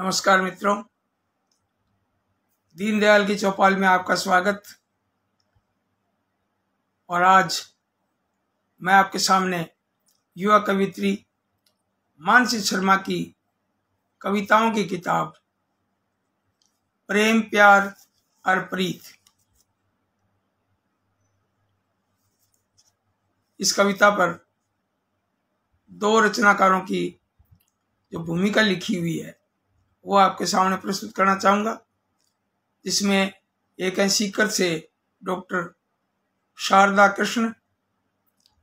नमस्कार मित्रों, दीनदयाल की चौपाल में आपका स्वागत। और आज मैं आपके सामने युवा कवित्री मानसी शर्मा की कविताओं की किताब प्रेम प्यार और प्रीत, इस कविता पर दो रचनाकारों की जो भूमिका लिखी हुई है वो आपके सामने प्रस्तुत करना चाहूंगा। जिसमें एक है सीकर से डॉक्टर शारदा कृष्ण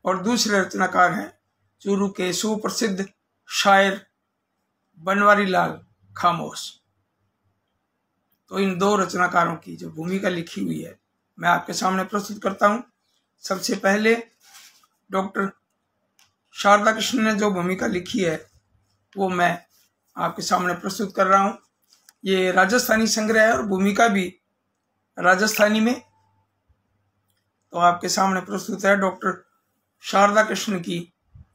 और दूसरे रचनाकार हैं चूरू के सुप्रसिद्ध शायर बनवारी लाल खामोश। तो इन दो रचनाकारों की जो भूमिका लिखी हुई है मैं आपके सामने प्रस्तुत करता हूं। सबसे पहले डॉक्टर शारदा कृष्ण ने जो भूमिका लिखी है वो मैं आपके सामने प्रस्तुत कर रहा हूं। ये राजस्थानी संग्रह है और भूमिका भी राजस्थानी में। तो आपके सामने प्रस्तुत है डॉक्टर शारदा कृष्ण की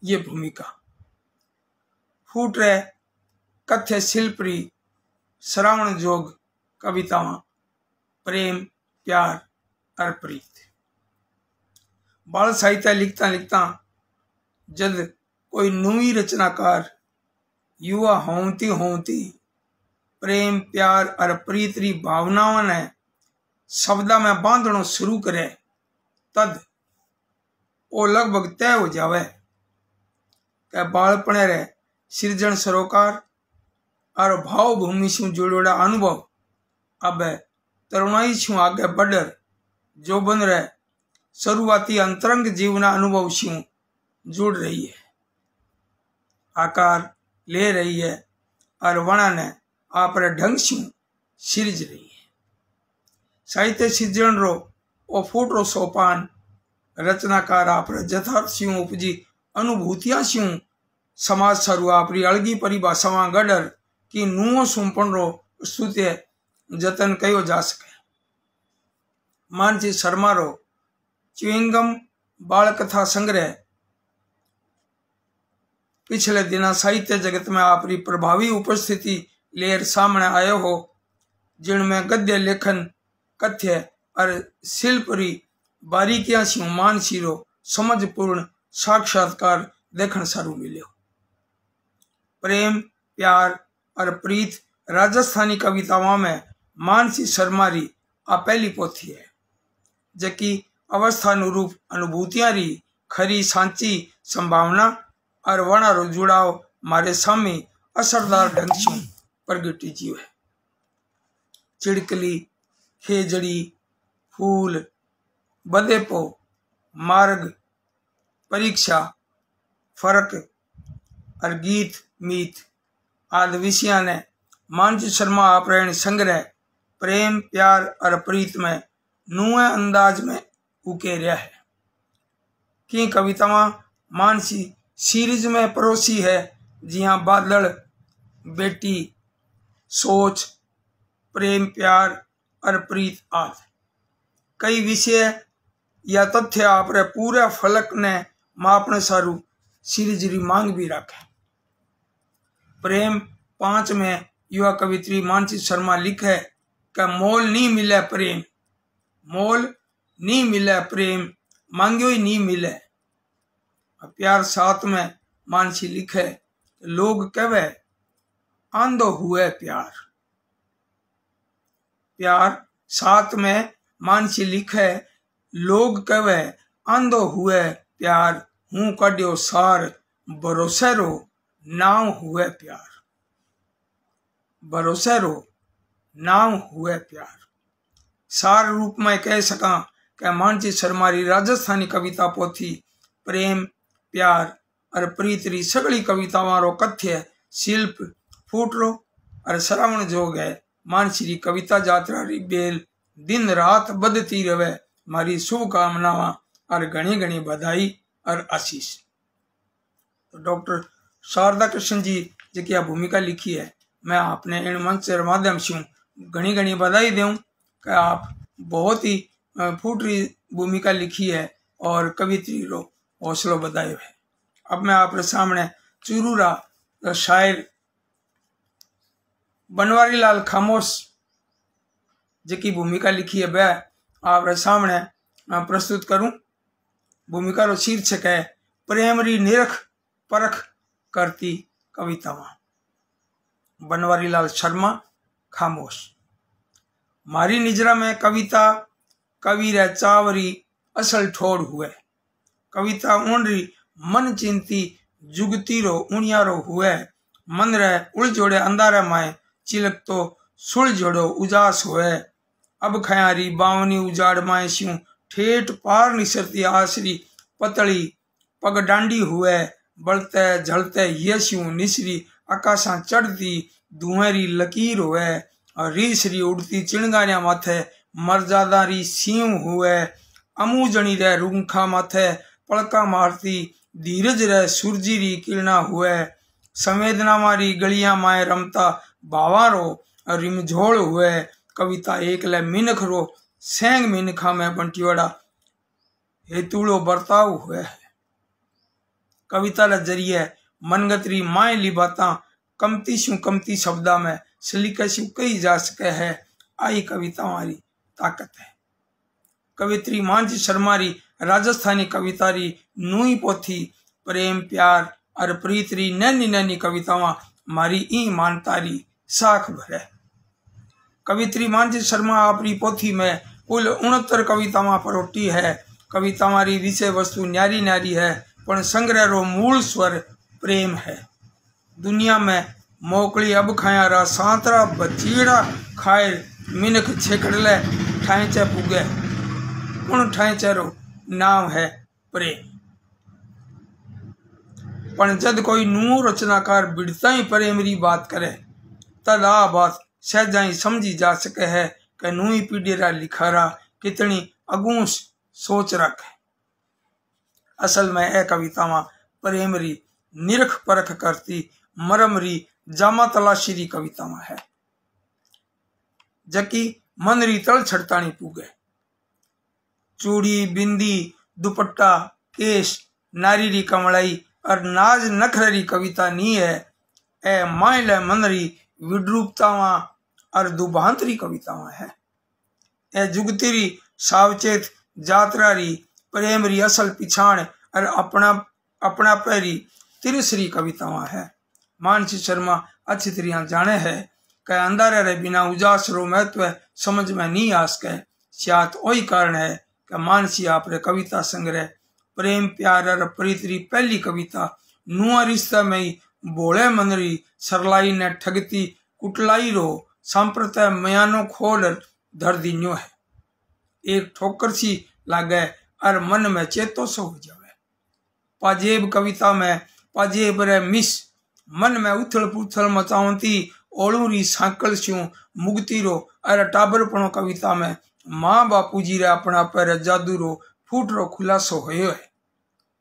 ये भूमिका। फूट रहे कथ्य शिल्परी श्रावण जोग कवितावां प्रेम प्यार और प्रीत। बाल साहित्य लिखता लिखता जद कोई नवी रचनाकार युवा होंती होंती प्रेम प्यार और प्रीत री भावनावां ने शब्दा में बांधणो शुरू करे तद वो लगभग तय हो जावे कि बालपणे रे सृजन सरोकार और भाव भूमि से जुड़ोड़ा अनुभव अब तरुणाई से आगे बढ़र जो बन रहे शुरुआती अंतरंग जीवना अनुभव से जुड़ रही है, आकार ले रही है और वना ने आप ढंग से सिरज रही है। साहित्य सृजन रो ओ फूटरो सोपान रचनाकार आप यथार्थ से उपजी अनुभूतियां से समाज सरू आपरी अलगी परिभाषावा गडर की नुओ सुंपण रो स्तुत्य जतन कयो जा सके। मानसी शर्मा रो च्युइंगम बाल कथा संग्रह पिछले दिना साहित्य जगत में आपरी प्रभावी उपस्थिति लेर सामने आयो हो, जिनमें गद्य लेखन कथ्य और शिल्परी बारीकियां से मानसी रो समझपूर्ण साक्षात्कार देखन सारू मिले। प्रेम प्यार और प्रीत राजस्थानी कविताओं में मानसी शर्मा री आ पहली पोथी है, जबकि अवस्थानुरूप अनुभूतियां री खरी सांची संभावना और वना रो जुड़ाव मारे सामने असरदार ढंग से प्रगटी जीव है। चिड़कली खेजड़ी फूल बदेपो मार्ग परीक्षा फर्क और गीत मीत आदि विषया ने मानसी शर्मा अपने संग्रह प्रेम प्यार और प्रीत में नुए अंदाज में उकेरिया है कि कवितावां मानसी सीरीज में परोसी है, जिहां बादल बेटी सोच प्रेम प्यार और प्रीत आदि कई विषय या तथ्य आपरे पूरे फलक ने मापने सारू सीरीज री मांग भी रखे। प्रेम 5 में युवा कवित्री मानसी शर्मा लिखे कि मोल नहीं मिले प्रेम, मोल नहीं मिले प्रेम मांगियो ही नहीं मिले। प्यार 7 में मानसी लिखे लोग कहे आंधो हुए प्यार। प्यार 7 में मानसी लिखे लोग कहे आंधो हुए प्यार हूं कड्यो सार भरोसे रो नाव हुए प्यार, भरोसे रो नाव हुए प्यार। सार रूप में कह सका कि मानसी शर्मा री राजस्थानी कविता पोथी प्रेम प्यार और प्रीत री सगली कवितावां रो कथ्य शिल्प फूटरो और श्रावण जोग है। मानसी री कविता यात्रा री बेल दिन रात बदती रहे। मारी शुभकामनावां और घनी घनी बधाई और आशीष। तो डॉक्टर शारदा कृष्ण जी जी की भूमिका लिखी है, मैं आपने इन मंच के माध्यम से घनी घनी बधाई दूं कि आप बहुत ही फूटरी भूमिका लिखी है और कवित्री रो हौसलो बधायो है। अब मैं आपके सामने चूरूरा शायर बनवारी लाल खामोश जी भूमिका लिखी है वह आप सामने प्रस्तुत करूं। भूमिका रो शीर्षक है प्रेम री निरख परख करती कविता। बनवारी लाल शर्मा खामोश। मारी निजरा में कविता कवि रे चावरी असल ठोड़ हुए। कविता उनरी मन चिंती जुगती रो उणियारो हुए। मन रे उलझोड़े अंधारे माए चिलक तो सुलझोड़ो उजास हुए। अब खयारी बावनी उजाड़ माए स्यूं ठेठ पार निसरती आसरी पतली पग डांडी हुए। बलते झलते यस्यूं निसरी आकाशा चढ़ती धुएरी लकीर हुए। और रीसरी उड़ती चिणगारिया माथे मर्यादारी सीव हुए। अमूजनी रे रूखा माथे पड़का मारती धीरज रे सूरजीरी किरणा हुए। संवेदना मारी गलियां माए रमता भावारो रिमझोड़ हुए। कविता एकले मिनख रो सेंग मिनखा में बंटियोड़ा हेतुड़ो बर्ताव हुए। कविता रे जरिए मनगतरी मायली बाता कमती शू कमती शब्दा में सलीके शू कही जा सके है। आई कविता हमारी ताकत है। कवित्री मानसी शर्मा री राजस्थानी कविता री नूई पोथी प्रेम प्यार और प्रीतरी नैनी नैनी कवितावां मारी ई मानतारी साख भरे। कवित्री मानसी शर्मा अपनी पोथी में कुल 69 कवितावां परोटी है। कविता हमारी विषय वस्तु न्यारी न्यारी है पण संग्रह रो मूल स्वर प्रेम है। दुनिया में मोकली अब खायारा सांतरा बचीड़ा खाए मिनख छेकड़ले ठांचे पुगे। उन ठांचे रो नाम है प्रेम। पण जद कोई नू रचनाकार बिड़ता ही प्रेम री बात करे तद आ बात सहजा समझी जा सके है कि नू ही पीढ़ी रा लिखारा कितनी अगूंस सोच रखे। असल में ए कवितावां प्रेम री निरख परख करती मरम री जामा तलाशी री कवितावां है जकी मन री तल छड़तानी पूगे। चूड़ी बिंदी दुपट्टा केश नारी री कमड़ाई और नाज नखरे री कविता नी है। ए माइले मन री विद्रूपतावां और दुभांतरी कवितावां है। ए जुगती री सावचेत जात्रा री प्रेम री असल पिछाण और अपना पैरी तिरसरी कवितावां है। मानसी शर्मा अच्छी तरह जाने है कि अंधारे रे बिना उजास रो महत्व समझ में नहीं आ सके। शायद वही कारण है कि मानसी आप रे कविता संग्रह प्रेम प्यार और प्रीतरी पहली कविता नुआ रिश्ता में ही भोले मनरी सरलाई ने ठगती कुटलाई रो सांप्रदाय मयानो खोल धर दीन्यो है। एक ठोकर सी लागे और मन में चेतो सो हो जावे। पाजेब कविता में पाजेब रे मिस मन में उथल पुथल मचावती ओलूरी सांकल स्यूं मुगती रो और टाबरपणो कविता में माँ बापू जी रे अपना पर जादू रो फूट रो खुलासो होयो है।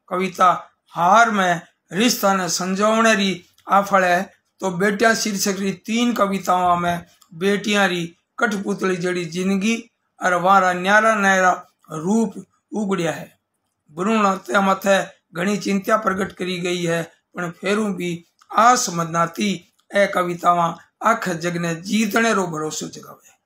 कविता हार में रिश्ता ने संजोवने री आफल है तो बेटियां शीर्षक री 3 कविताओं में बेटियां री कठपुतली जड़ी जिंदगी और वारा न्यारा नैरा रूप उगड़िया है। भ्रूण हत्या मथे घनी चिंता प्रकट करी गई है पण फेरू भी आ समझनाती ए कवितावां आख जग ने जीतने रो भरोसो जगावे।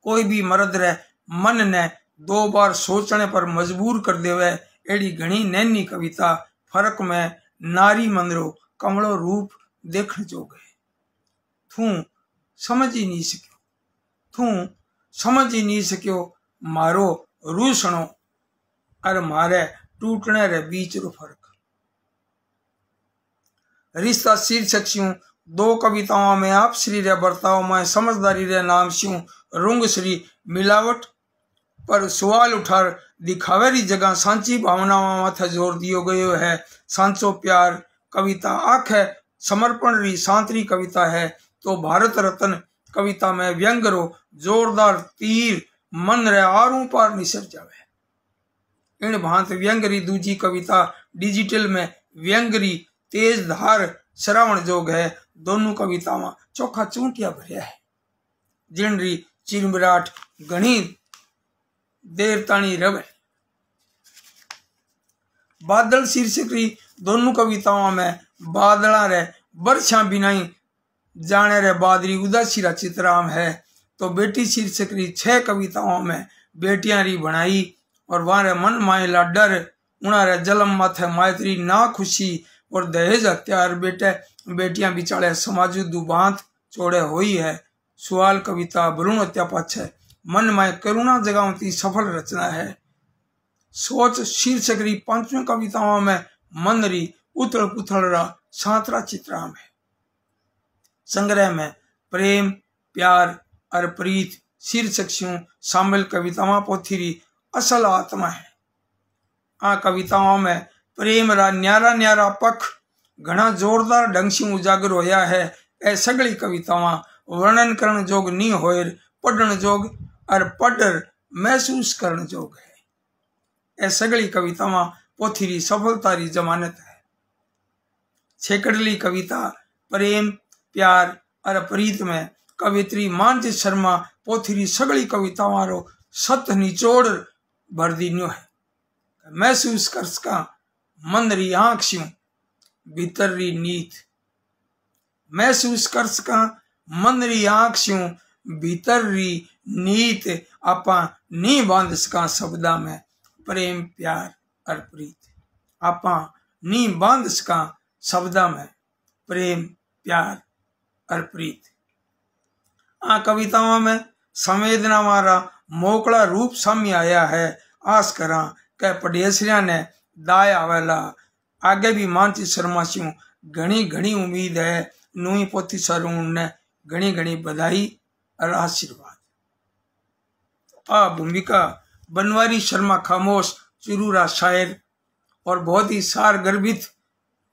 कोई भी मर्द रे मन ने 2 बार सोचने पर मजबूर कर देवे एड़ी घनी नैनी कविता फर्क में नारी मंदरो कमलो रूप देखण जोग है। तू समझ ही नहीं सक्यो मारो रूसणो और मारे टूटने रे बीच रो फर्क। रिश्ता शीर्षक स्यूं 2 कविताओं में आप श्री रे बर्ताव में समझदारी रे नाम स्यूं रुंग श्री मिलावट पर सवाल उठार दिखावे री जगह सांची भावनाओं माथे जोर दियो गयो है। सांचो प्यार कविता आख है समर्पण री सांतरी कविता है तो भारत रत्न कविता में व्यंग रो जोरदार तीर मन रे आरों पार निसर जावे। इन भांत व्यंग री दूजी कविता डिजिटल में व्यंग री तेज धार श्रावण जोग है। दोनों कवितावां चोखा चूंटिया भरिया है जिन री चिरमिराट घनी देर ताणी रवे। बादल शीर्षक री दोनों कविताओं में बादला रे बरछा बिनाई जाने रे बादरी उदासी रा चितराम है। तो बेटी शीर्षक री 6 कविताओं में बेटियां री बनाई और वारे मन मायला डर उनारे जलम माथे मायतरी ना खुशी और दहेज हत्यार बेटे बेटियां बिचाले समाजू दुबांत चोड़े हुई है। सुवाल कविता भ्रूण हत्या पाछे मन में करुणा जगावती सफल रचना है। सोच शीर्षक री 5वीं कविताओं में मन री उथल पुथल रा सातरा चित्राम है। संग्रह में प्रेम प्यार और प्रीत शीर्षक से शामिल कविताओं पोथी री असल आत्मा है। आ कविताओं में प्रेम रा न्यारा न्यारा पख घना जोरदार ढंग से उजागर होया है। ए सगली कवितावां वर्णन करण जोग नहीं होए, पढ़न जोग और पढ़ महसूस करण जोग है। ए सगली कवितावां पोथी री सफलता री जमानत है। छेकड़ली कविता प्रेम प्यार और प्रीत में कवित्री मानजीत शर्मा पोथी री सगली कवितावां रो सत निचोड़ भर दीन्यो है। महसूस कर सका मन री आंख स्यूं भीतर री नीत, महसूस कर सका मन री आंख स्यूं भीतर री नीत आपा नहीं बांध सका शब्दा में प्रेम प्यार और प्रीत। आपा नहीं बांध सका शब्दा में प्रेम प्यार और प्रीत। आ कविताओं में संवेदना वाला मोकला रूप सामने आया है। आस करा के पढ़ियसरिया ने दाय आवेला। आगे भी मानजीत शर्मा से घनी घनी उम्मीद है। नूई पोथी सरून ने घनी घनी बधाई और आशीर्वाद। आ भूमिका बनवारी शर्मा खामोश चुरूरा शायर और बहुत ही सार गर्भित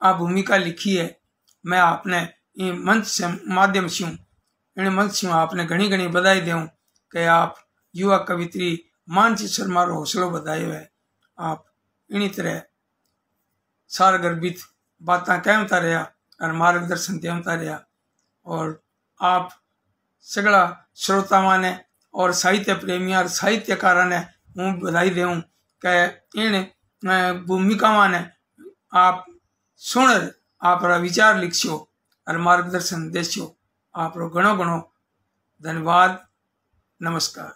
आ भूमिका लिखी है। मैं आपने इन मंच से माध्यम से इन मंच से आपने घनी घनी बधाई दूं कि आप युवा कवित्री मानजीत शर्मा रो हौसलो बधायो है। आप इन्हीं तरह सार गर्भित बातें कहता रहा और मार्गदर्शन देता रहा और आप सगला श्रोतावां ने और साहित्य प्रेमी और साहित्यकारा ने हूँ बधाई दूं कि इन भूमिकावां ने आप सुन आप विचार लिखशो और मार्गदर्शन देशो। आप घणो घणो धन्यवाद। नमस्कार।